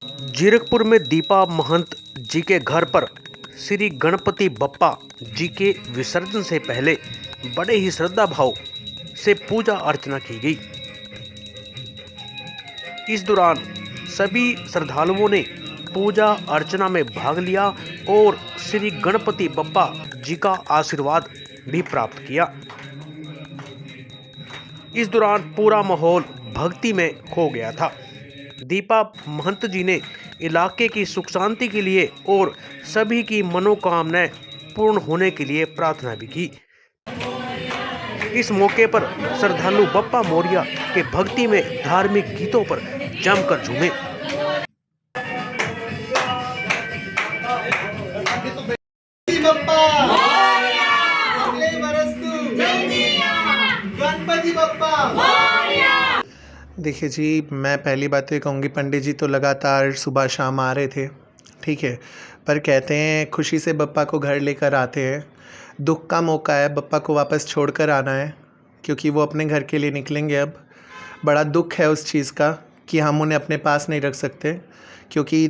जीरकपुर में दीपा महंत जी के घर पर श्री गणपति बप्पा जी के विसर्जन से पहले बड़े ही श्रद्धा भाव से पूजा अर्चना की गई। इस दौरान सभी श्रद्धालुओं ने पूजा अर्चना में भाग लिया और श्री गणपति बप्पा जी का आशीर्वाद भी प्राप्त किया। इस दौरान पूरा माहौल भक्ति में खो गया था। दीपा महंत जी ने इलाके की सुख शांति के लिए और सभी की मनोकामनाएं पूर्ण होने के लिए प्रार्थना भी की। इस मौके पर श्रद्धालु बप्पा मोरिया के भक्ति में धार्मिक गीतों पर जमकर झूमे। देखिए जी, मैं पहली बात तो ये कहूँगी, पंडित जी तो लगातार सुबह शाम आ रहे थे, ठीक है, पर कहते हैं खुशी से बप्पा को घर लेकर आते हैं। दुख का मौका है, बप्पा को वापस छोड़कर आना है, क्योंकि वो अपने घर के लिए निकलेंगे। अब बड़ा दुख है उस चीज़ का कि हम उन्हें अपने पास नहीं रख सकते, क्योंकि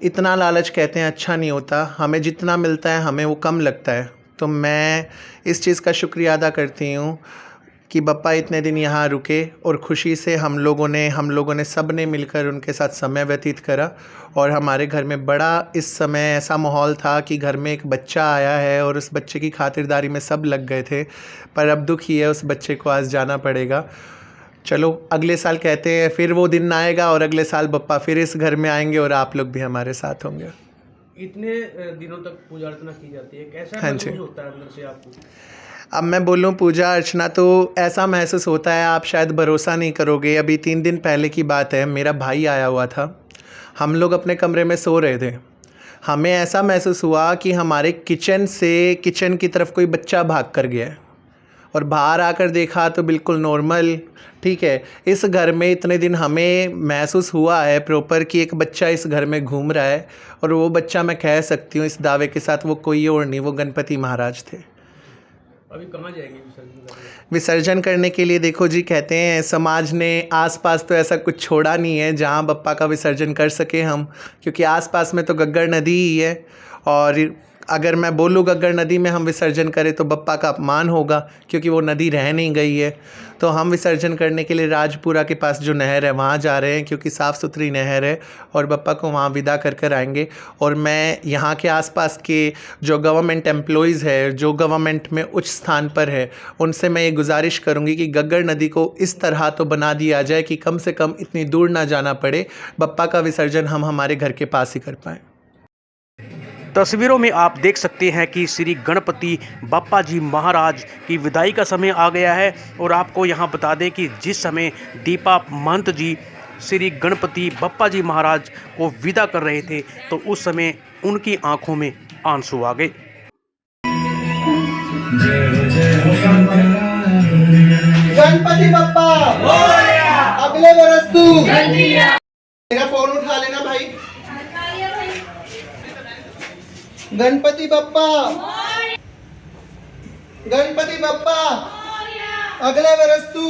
इतना लालच कहते हैं अच्छा नहीं होता। हमें जितना मिलता है हमें वो कम लगता है। तो मैं इस चीज़ का शुक्रिया अदा करती हूँ कि बप्पा इतने दिन यहाँ रुके और खुशी से हम लोगों ने सब ने मिलकर उनके साथ समय व्यतीत करा। और हमारे घर में बड़ा इस समय ऐसा माहौल था कि घर में एक बच्चा आया है और उस बच्चे की खातिरदारी में सब लग गए थे। पर अब दुख ही है, उस बच्चे को आज जाना पड़ेगा। चलो अगले साल कहते हैं फिर वो दिन आएगा और अगले साल बप्पा फिर इस घर में आएंगे और आप लोग भी हमारे साथ होंगे। इतने दिनों तक पूजा अर्चना की जाती है, कैसा हाँ महसूस जी। होता है अंदर से आपको? अब मैं बोलूँ पूजा अर्चना तो ऐसा महसूस होता है, आप शायद भरोसा नहीं करोगे। अभी 3 दिन पहले की बात है, मेरा भाई आया हुआ था। हम लोग अपने कमरे में सो रहे थे। हमें ऐसा महसूस हुआ कि हमारे किचन की तरफ कोई बच्चा भाग कर गया है, और बाहर आकर देखा तो बिल्कुल नॉर्मल, ठीक है। इस घर में इतने दिन हमें महसूस हुआ है प्रॉपर कि एक बच्चा इस घर में घूम रहा है, और वो बच्चा मैं कह सकती हूँ इस दावे के साथ वो कोई और नहीं, वो गणपति महाराज थे। अभी कहाँ जाएंगे विसर्जन करने? विसर्जन करने के लिए देखो जी, कहते हैं समाज ने आसपास तो ऐसा कुछ छोड़ा नहीं है जहाँ बप्पा का विसर्जन कर सके हम, क्योंकि आसपास में तो गग्गर नदी ही है। और अगर मैं बोलूँ गग्गर नदी में हम विसर्जन करें तो बप्पा का अपमान होगा, क्योंकि वो नदी रह नहीं गई है। तो हम विसर्जन करने के लिए राजपुरा के पास जो नहर है वहाँ जा रहे हैं, क्योंकि साफ़ सुथरी नहर है, और बप्पा को वहाँ विदा कर कर आएंगे। और मैं यहाँ के आसपास के जो गवर्नमेंट एम्प्लॉइज़ है, जो गवर्नमेंट में उच्च स्थान पर है, उनसे मैं ये गुजारिश करूँगी कि गग्गर नदी को इस तरह तो बना दिया जाए कि कम से कम इतनी दूर ना जाना पड़े, बप्पा का विसर्जन हम हमारे घर के पास ही कर पाएँ। तस्वीरों में आप देख सकते हैं कि श्री गणपति बप्पा जी महाराज की विदाई का समय आ गया है। और आपको यहाँ बता दें कि जिस समय दीपा महंत जी श्री गणपति बप्पा जी महाराज को विदा कर रहे थे, तो उस समय उनकी आंखों में आंसू आ गए। गणपति बप्पा अगले बरस तू मेरा फोन उठा लेना भाई। गणपति बप्पा अगले बरस तू।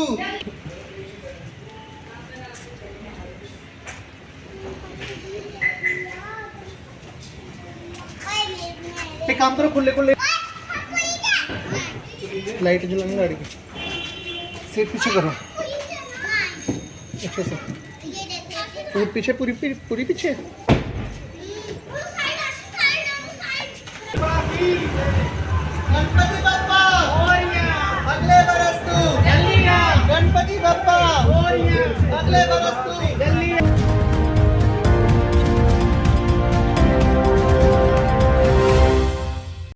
एक काम करो, खुले लाइट जलाएंगे गाड़ी की, सीट पीछे करो अच्छे से, पूरी पीछे। गणपति बप्पा अगले बरस तू, गणपति बप्पा अगले बरस तू।